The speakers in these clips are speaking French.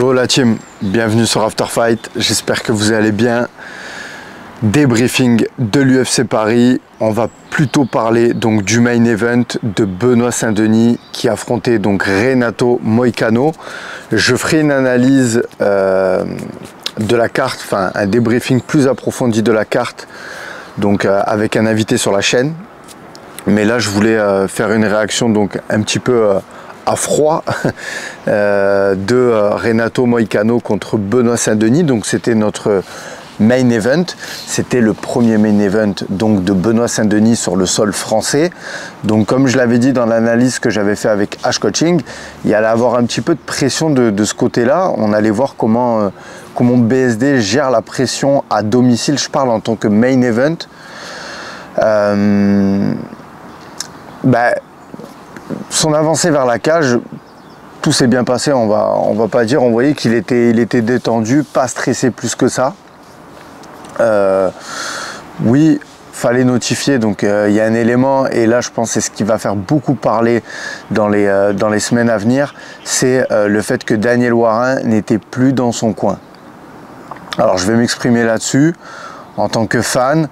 Yo la team, bienvenue sur After Fight, j'espère que vous allez bien. Débriefing de l'UFC Paris, on va plutôt parler donc du main event de Benoît Saint-Denis qui affrontait donc Renato Moicano. Je ferai une analyse de la carte, enfin un débriefing plus approfondi de la carte, donc avec un invité sur la chaîne. Mais là je voulais faire une réaction donc un petit peu à froid de Renato Moicano contre Benoît Saint-Denis. Donc c'était notre main event, c'était le premier main event donc de Benoît Saint-Denis sur le sol français. Donc comme je l'avais dit dans l'analyse que j'avais fait avec H Coaching, il y allait avoir un petit peu de pression de ce côté-là. On allait voir comment BSD gère la pression à domicile. Je parle en tant que main event. Son avancée vers la cage, tout s'est bien passé, on va pas dire. On voyait qu'il était détendu, pas stressé plus que ça. Oui, fallait notifier, donc il y a un élément, et là je pense que c'est ce qui va faire beaucoup parler dans les semaines à venir, c'est le fait que Daniel Warin n'était plus dans son coin. Alors je vais m'exprimer là-dessus en tant que fan,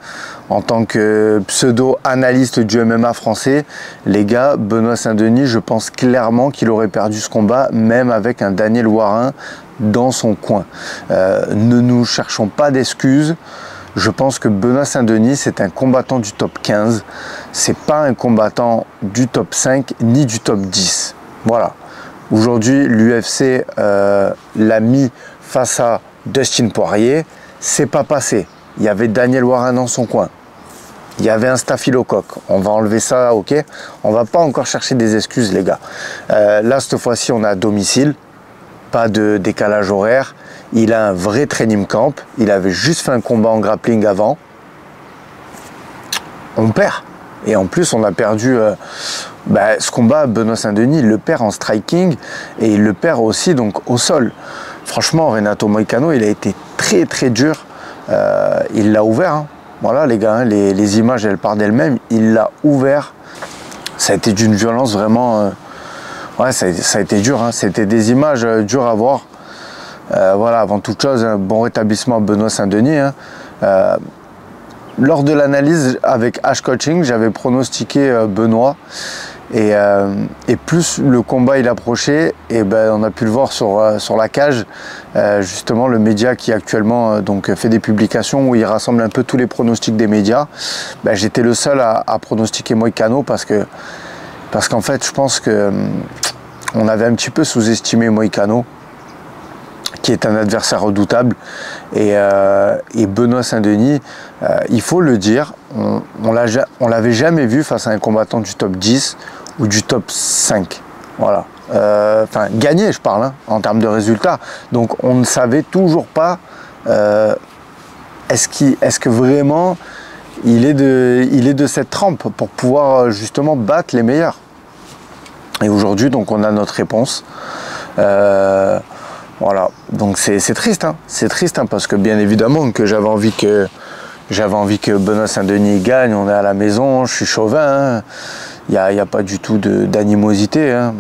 en tant que pseudo-analyste du MMA français. Les gars, Benoît Saint-Denis, je pense clairement qu'il aurait perdu ce combat, même avec un Daniel Warin dans son coin. Ne nous cherchons pas d'excuses. Je pense que Benoît Saint-Denis, c'est un combattant du top 15. C'est pas un combattant du top 5 ni du top 10. Voilà. Aujourd'hui, l'UFC l'a mis face à Dustin Poirier. C'est pas passé. Il y avait Daniel Warin dans son coin. Il y avait un staphylocoque. On va enlever ça, ok? On va pas encore chercher des excuses, les gars. Là, cette fois-ci, on est à domicile. Pas de décalage horaire. Il a un vrai training camp. Il avait juste fait un combat en grappling avant. On perd. Et en plus, on a perdu ce combat. Benoît Saint-Denis, il le perd en striking et il le perd aussi donc au sol. Franchement, Renato Moicano, il a été très très dur. Il l'a ouvert. Hein. Voilà, les gars, hein, les images, elles parlent d'elles-mêmes. Il l'a ouvert. Ça a été d'une violence vraiment. Ouais, ça a été dur. Hein. C'était des images dures à voir. Voilà, avant toute chose, un bon rétablissement à Benoît Saint-Denis. Hein. Lors de l'analyse avec H Coaching, j'avais pronostiqué Benoît. Et plus le combat il approchait, et on a pu le voir sur la cage, justement le média qui actuellement fait des publications où il rassemble un peu tous les pronostics des médias. J'étais le seul à pronostiquer Moicano parce qu'en fait je pense que on avait un petit peu sous-estimé Moicano, qui est un adversaire redoutable, et Benoît Saint-Denis, il faut le dire, on l'avait jamais vu face à un combattant du top 10 ou du top 5. Voilà. Enfin, gagné, je parle, hein, en termes de résultats. Donc, on ne savait toujours pas est-ce que vraiment il est de cette trempe pour pouvoir justement battre les meilleurs. Et aujourd'hui, donc, on a notre réponse. Voilà. Donc, c'est triste, hein. C'est triste, hein, parce que bien évidemment que j'avais envie que Benoît Saint-Denis gagne. On est à la maison, je suis chauvin. Hein. Il n'y a pas du tout d'animosité. Hein.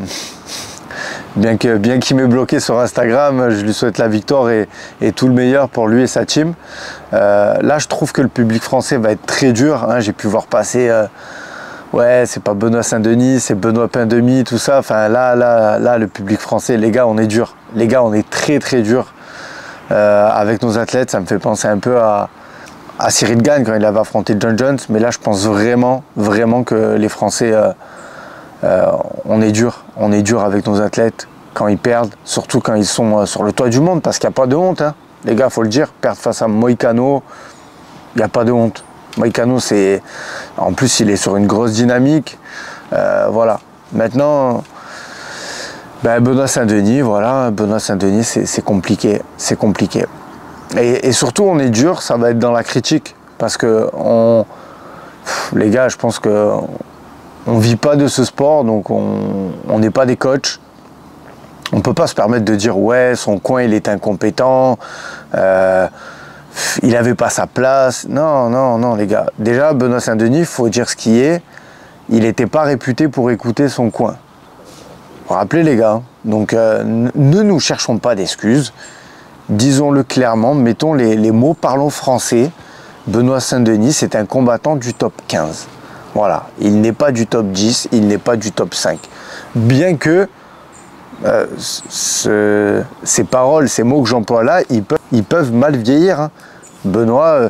Bien qu'il m'ait bloqué sur Instagram, je lui souhaite la victoire et tout le meilleur pour lui et sa team. Là, je trouve que le public français va être très dur. Hein. J'ai pu voir passer, ouais, c'est pas Benoît Saint-Denis, c'est Benoît Pain-Demi, tout ça. Enfin, là, le public français, les gars, on est dur. Les gars, on est très, très dur avec nos athlètes. Ça me fait penser un peu à Cyril Gane quand il avait affronté John Jones, mais là je pense vraiment que les Français on est dur avec nos athlètes quand ils perdent, surtout quand ils sont sur le toit du monde, parce qu'il n'y a pas de honte, hein. Les gars, faut le dire, perdre face à Moicano, il n'y a pas de honte. Moicano, en plus il est sur une grosse dynamique, voilà. Maintenant, Benoît Saint-Denis, voilà, Benoît Saint-Denis, c'est compliqué, c'est compliqué. Et surtout, on est dur, ça va être dans la critique. Parce que, les gars, je pense qu'on ne vit pas de ce sport, donc on n'est pas des coachs. On ne peut pas se permettre de dire, ouais, son coin, il est incompétent, il n'avait pas sa place. Non, non, non, les gars. Déjà, Benoît Saint-Denis, il faut dire ce qui est, il n'était pas réputé pour écouter son coin. Vous vous rappelez, les gars, hein, Donc ne nous cherchons pas d'excuses. Disons-le clairement, mettons les mots, parlons français. Benoît Saint-Denis, c'est un combattant du top 15. Voilà, il n'est pas du top 10, il n'est pas du top 5. Bien que ces paroles, ces mots que j'emploie là, ils peuvent mal vieillir. Hein. Benoît,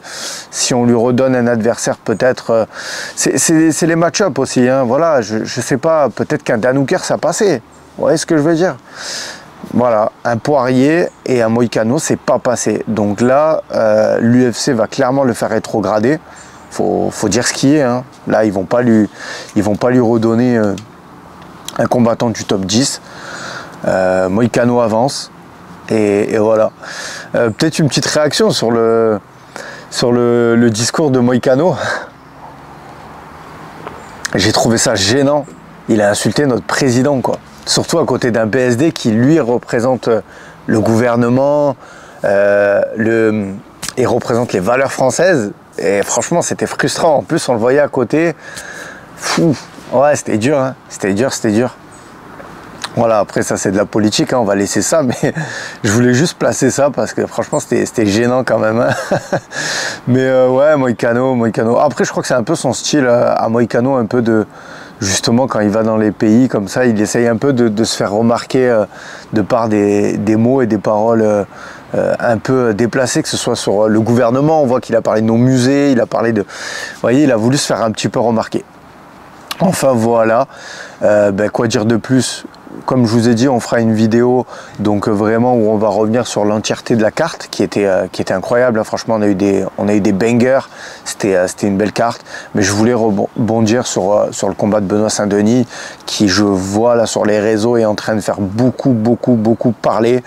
si on lui redonne un adversaire peut-être... c'est les match-up aussi. Hein. Voilà, je sais pas, peut-être qu'un Dan Hooker, ça passait. Vous voyez ce que je veux dire? Voilà, un Poirier et un Moïcano, c'est pas passé. Donc là, l'UFC va clairement le faire rétrograder. Faut dire ce qui est. Hein. Là, ils vont pas lui redonner un combattant du top 10. Moïcano avance. Et voilà. Peut-être une petite réaction sur le discours de Moïcano. J'ai trouvé ça gênant. Il a insulté notre président, quoi. Surtout à côté d'un BSD qui, lui, représente le gouvernement et représente les valeurs françaises. Et franchement, c'était frustrant. En plus, on le voyait à côté. Fou. Ouais, c'était dur. Hein. C'était dur. Voilà, après, ça, c'est de la politique. Hein. On va laisser ça. Mais je voulais juste placer ça parce que franchement, c'était gênant quand même. Hein. Mais ouais, Moïcano. Après, je crois que c'est un peu son style à Moïcano, un peu de... Justement, quand il va dans les pays comme ça, il essaye un peu de se faire remarquer de par des mots et des paroles un peu déplacées, que ce soit sur le gouvernement. On voit qu'il a parlé de nos musées, il a parlé de... Vous voyez, il a voulu se faire un petit peu remarquer. Enfin, voilà. Quoi dire de plus? Comme je vous ai dit, on fera une vidéo donc vraiment où on va revenir sur l'entièreté de la carte qui était incroyable. Hein. Franchement, on a eu des bangers. C'était une belle carte. Mais je voulais rebondir sur le combat de Benoît Saint-Denis qui, je vois là sur les réseaux, est en train de faire beaucoup parler.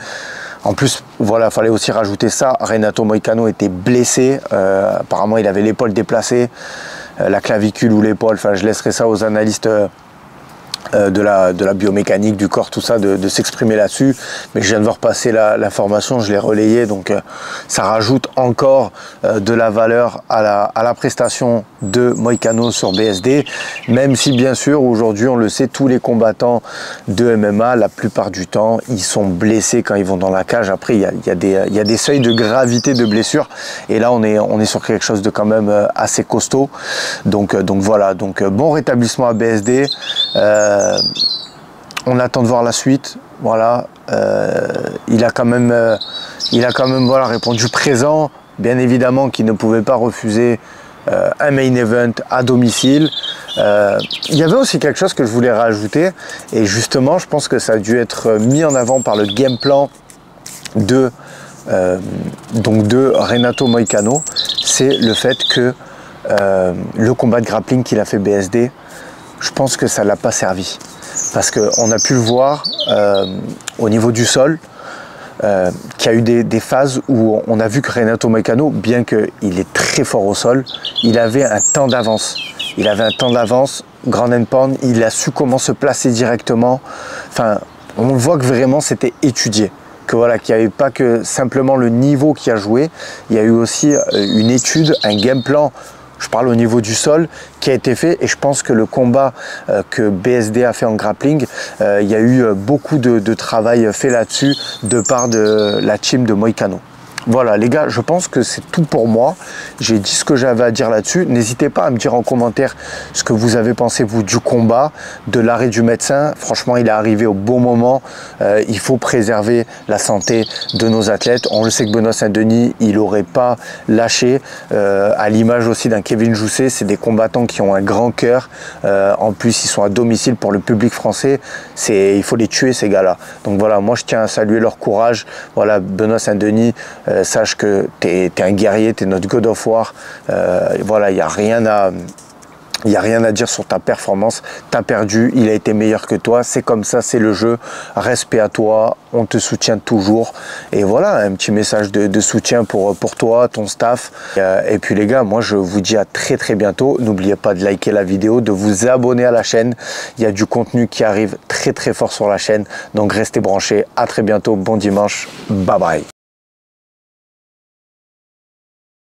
En plus, voilà, fallait aussi rajouter ça. Renato Moïcano était blessé. Apparemment, il avait l'épaule déplacée, la clavicule ou l'épaule. Enfin, je laisserai ça aux analystes de la biomécanique du corps, tout ça, de s'exprimer là-dessus. Mais je viens de voir passer l'information, je l'ai relayée, donc ça rajoute encore de la valeur à la prestation de Moïcano sur BSD, même si bien sûr aujourd'hui on le sait, tous les combattants de MMA, la plupart du temps, ils sont blessés quand ils vont dans la cage. Après il y a des seuils de gravité de blessure, et là on est sur quelque chose de quand même assez costaud. Donc voilà, bon rétablissement à BSD. On attend de voir la suite. Voilà, il a quand même voilà, répondu présent. Bien évidemment qu'il ne pouvait pas refuser un main event à domicile. Il y avait aussi quelque chose que je voulais rajouter, et justement je pense que ça a dû être mis en avant par le game plan de Renato Moïcano. C'est le fait que le combat de grappling qu'il a fait BSD, je pense que ça ne l'a pas servi. Parce qu'on a pu le voir au niveau du sol, qu'il y a eu des phases où on a vu que Renato Moïcano, bien qu'il est très fort au sol, il avait un temps d'avance. Ground and pound, il a su comment se placer directement. Enfin, on voit que vraiment c'était étudié. Que voilà, qu'il n'y avait pas que simplement le niveau qui a joué, il y a eu aussi une étude, un game plan. Je parle au niveau du sol qui a été fait, et je pense que le combat que BSD a fait en grappling, il y a eu beaucoup de travail fait là-dessus de part de la team de Moïcano. Voilà les gars, je pense que c'est tout pour moi. J'ai dit ce que j'avais à dire là-dessus. N'hésitez pas à me dire en commentaire ce que vous avez pensé vous du combat, de l'arrêt du médecin. Franchement, il est arrivé au bon moment. Il faut préserver la santé de nos athlètes. On le sait que Benoît Saint-Denis, il n'aurait pas lâché. À l'image aussi d'un Kevin Jousset, c'est des combattants qui ont un grand cœur. En plus, ils sont à domicile pour le public français. Il faut les tuer ces gars-là. Donc voilà, moi je tiens à saluer leur courage. Voilà, Benoît Saint-Denis, sache que tu es un guerrier, tu es notre God of War. Voilà, il n'y a rien à dire sur ta performance. Tu as perdu, il a été meilleur que toi. C'est comme ça, c'est le jeu. Respect à toi, on te soutient toujours. Et voilà, un petit message de soutien pour toi, ton staff. Et puis les gars, moi je vous dis à très bientôt. N'oubliez pas de liker la vidéo, de vous abonner à la chaîne. Il y a du contenu qui arrive très fort sur la chaîne. Donc restez branchés. À très bientôt. Bon dimanche. Bye bye.